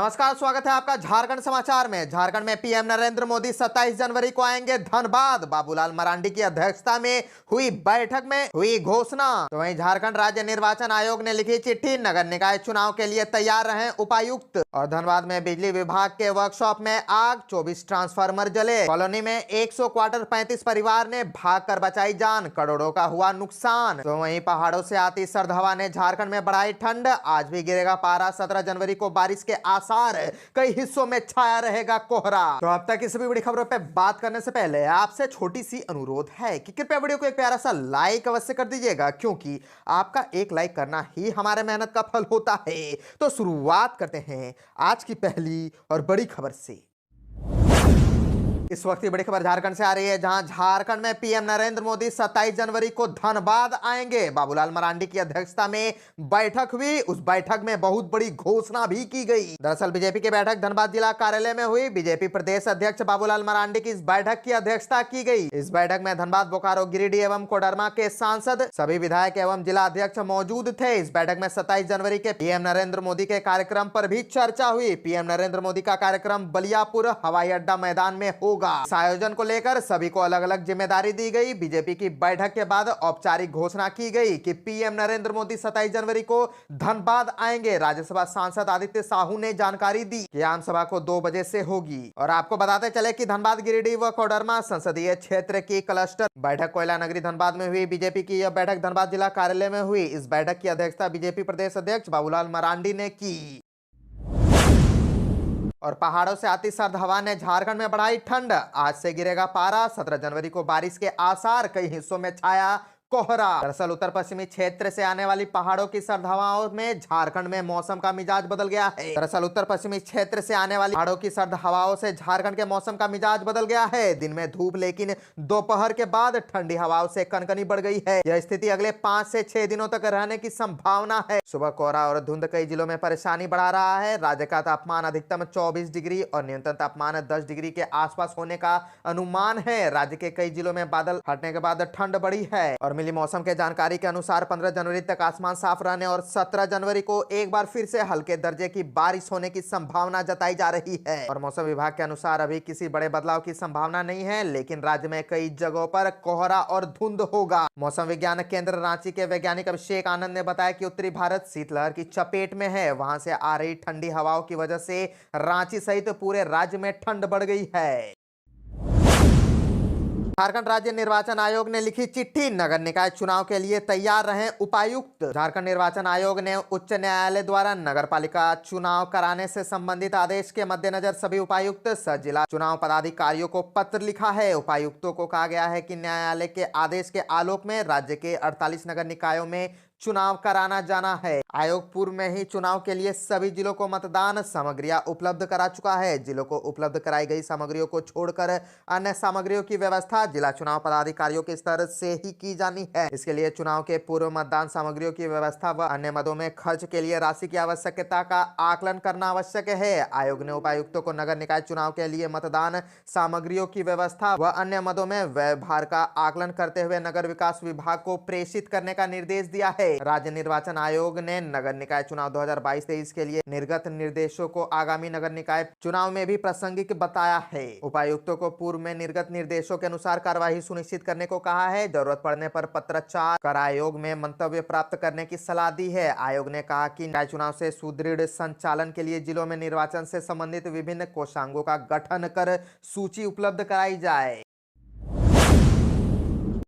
नमस्कार, स्वागत है आपका झारखंड समाचार में। झारखंड में पीएम नरेंद्र मोदी 27 जनवरी को आएंगे धनबाद। बाबूलाल मरांडी की अध्यक्षता में हुई बैठक में हुई घोषणा। तो वहीं झारखंड राज्य निर्वाचन आयोग ने लिखी चिट्ठी, नगर निकाय चुनाव के लिए तैयार रहें उपायुक्त। और धनबाद में बिजली विभाग के वर्कशॉप में आग, 24 ट्रांसफार्मर जले। कॉलोनी में 100 क्वार्टर 35 परिवार ने भागकर बचाई जान, करोड़ों का हुआ नुकसान। तो वहीं पहाड़ों से आती सर्द हवा ने झारखंड में बढ़ाई ठंड, आज भी गिरेगा पारा। 17 जनवरी को बारिश के आसार, कई हिस्सों में छाया रहेगा कोहरा। तो अब तक इस बड़ी खबरों पे बात करने से पहले आपसे छोटी सी अनुरोध है कि कृपया वीडियो को एक प्यारा सा लाइक अवश्य कर दीजिएगा, क्योंकि आपका एक लाइक करना ही हमारे मेहनत का फल होता है। तो शुरुआत करते हैं आज की पहली और बड़ी खबर से। इस वक्त की बड़ी खबर झारखंड से आ रही है, जहां झारखंड में पीएम नरेंद्र मोदी 27 जनवरी को धनबाद आएंगे। बाबूलाल मरांडी की अध्यक्षता में बैठक हुई। उस बैठक में बहुत बड़ी घोषणा भी की गई। दरअसल बीजेपी की बैठक धनबाद जिला कार्यालय में हुई। बीजेपी प्रदेश अध्यक्ष बाबूलाल मरांडी की इस बैठक की अध्यक्षता की गई। इस बैठक में धनबाद, बोकारो, गिरिडीह एवं कोडरमा के सांसद, सभी विधायक एवं जिला अध्यक्ष मौजूद थे। इस बैठक में 27 जनवरी के पीएम नरेंद्र मोदी के कार्यक्रम पर भी चर्चा हुई। पीएम नरेंद्र मोदी का कार्यक्रम बलियापुर हवाई अड्डा मैदान में होगा। इस आयोजन को लेकर सभी को अलग अलग जिम्मेदारी दी गई। बीजेपी की बैठक के बाद औपचारिक घोषणा की गई कि पीएम नरेंद्र मोदी 27 जनवरी को धनबाद आएंगे। राज्यसभा सांसद आदित्य साहू ने जानकारी दी कि आम सभा को 2 बजे से होगी। और आपको बताते चले कि धनबाद, गिरिडीह व कोडरमा संसदीय क्षेत्र की क्लस्टर बैठक कोयला नगरी धनबाद में हुई। बीजेपी की यह बैठक धनबाद जिला कार्यालय में हुई। इस बैठक की अध्यक्षता बीजेपी प्रदेश अध्यक्ष बाबूलाल मरांडी ने की। और पहाड़ों से आती सर्द हवा ने झारखंड में बढ़ाई ठंड, आज से गिरेगा पारा। 17 जनवरी को बारिश के आसार, कई हिस्सों में छाया कोहरा। दरअसल उत्तर पश्चिमी क्षेत्र से आने वाली पहाड़ों की सर्द हवाओं में झारखंड में मौसम का मिजाज बदल गया है। दरअसल उत्तर पश्चिमी क्षेत्र से आने वाली पहाड़ों की सर्द हवाओं से झारखंड के मौसम का मिजाज बदल गया है। दिन में धूप, लेकिन दोपहर के बाद ठंडी हवाओं से कनकनी बढ़ गई है। यह स्थिति अगले 5 से 6 दिनों तक रहने की संभावना है। सुबह कोहरा और धुंध कई जिलों में परेशानी बढ़ा रहा है। राज्य का तापमान अधिकतम 24 डिग्री और न्यूनतम तापमान 10 डिग्री के आसपास होने का अनुमान है। राज्य के कई जिलों में बादल हटने के बाद ठंड बढ़ी है। और मिली मौसम के जानकारी के अनुसार 15 जनवरी तक आसमान साफ रहने और 17 जनवरी को एक बार फिर से हल्के दर्जे की बारिश होने की संभावना जताई जा रही है। और मौसम विभाग के अनुसार अभी किसी बड़े बदलाव की संभावना नहीं है, लेकिन राज्य में कई जगहों पर कोहरा और धुंध होगा। मौसम विज्ञान केंद्र रांची के वैज्ञानिक अभिषेक आनंद ने बताया कि उत्तरी भारत शीतलहर की चपेट में है। वहां से आ रही ठंडी हवाओं की वजह से रांची सहित पूरे राज्य में ठंड बढ़ गई है। झारखंड राज्य निर्वाचन आयोग ने लिखी चिट्ठी, नगर निकाय चुनाव के लिए तैयार रहें उपायुक्त। झारखंड निर्वाचन आयोग ने उच्च न्यायालय द्वारा नगरपालिका चुनाव कराने से संबंधित आदेश के मद्देनजर सभी उपायुक्त सह जिला चुनाव पदाधिकारियों को पत्र लिखा है। उपायुक्तों को कहा गया है कि न्यायालय के आदेश के आलोक में राज्य के 48 नगर निकायों में चुनाव कराना जाना है। आयोग पूर्व में ही चुनाव के लिए सभी जिलों को मतदान सामग्रियां उपलब्ध करा चुका है। जिलों को उपलब्ध कराई गई सामग्रियों को छोड़कर अन्य सामग्रियों की व्यवस्था जिला चुनाव पदाधिकारियों के स्तर से ही की जानी है। इसके लिए चुनाव के पूर्व मतदान सामग्रियों की व्यवस्था व अन्य मदों में खर्च के लिए राशि की आवश्यकता का आकलन करना आवश्यक है। आयोग ने उपायुक्तों को नगर निकाय चुनाव के लिए मतदान सामग्रियों की व्यवस्था व अन्य मदों में व्यय भार का आकलन करते हुए नगर विकास विभाग को प्रेषित करने का निर्देश दिया है। राज्य निर्वाचन आयोग ने नगर निकाय चुनाव 2022-23 के लिए निर्गत निर्देशों को आगामी नगर निकाय चुनाव में भी प्रासंगिक बताया है। उपायुक्तों को पूर्व में निर्गत निर्देशों के अनुसार कार्यवाही सुनिश्चित करने को कहा है। जरूरत पड़ने पर पत्राचार कर आयोग में मंतव्य प्राप्त करने की सलाह दी है। आयोग ने कहा कि निकाय चुनाव से सुदृढ़ संचालन के लिए जिलों में निर्वाचन से संबंधित विभिन्न कोषांगों का गठन कर सूची उपलब्ध कराई जाए।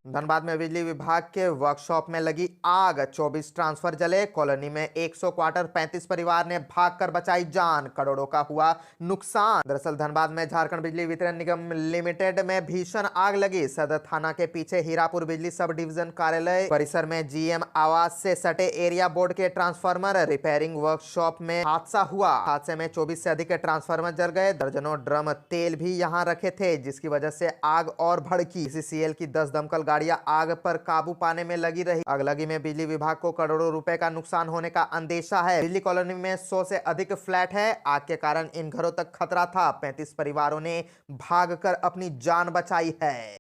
धनबाद में बिजली विभाग के वर्कशॉप में लगी आग, 24 ट्रांसफर जले। कॉलोनी में 100 क्वार्टर 35 परिवार ने भागकर बचाई जान, करोड़ों का हुआ नुकसान। दरअसल धनबाद में झारखंड बिजली वितरण निगम लिमिटेड में भीषण आग लगी। सदर थाना के पीछे हीरापुर बिजली सब डिवीजन कार्यालय परिसर में जीएम आवास से सटे एरिया बोर्ड के ट्रांसफार्मर रिपेयरिंग वर्कशॉप में हादसा हुआ। हादसे में 24 से अधिक ट्रांसफार्मर जल गए। दर्जनों ड्रम तेल भी यहाँ रखे थे, जिसकी वजह से आग और भड़की। सीसीसीएल की 10 दमकल गाड़ियां आग पर काबू पाने में लगी रही। आगलगी में बिजली विभाग को करोड़ों रुपए का नुकसान होने का अंदेशा है। बिजली कॉलोनी में 100 से अधिक फ्लैट है। आग के कारण इन घरों तक खतरा था। 35 परिवारों ने भागकर अपनी जान बचाई है।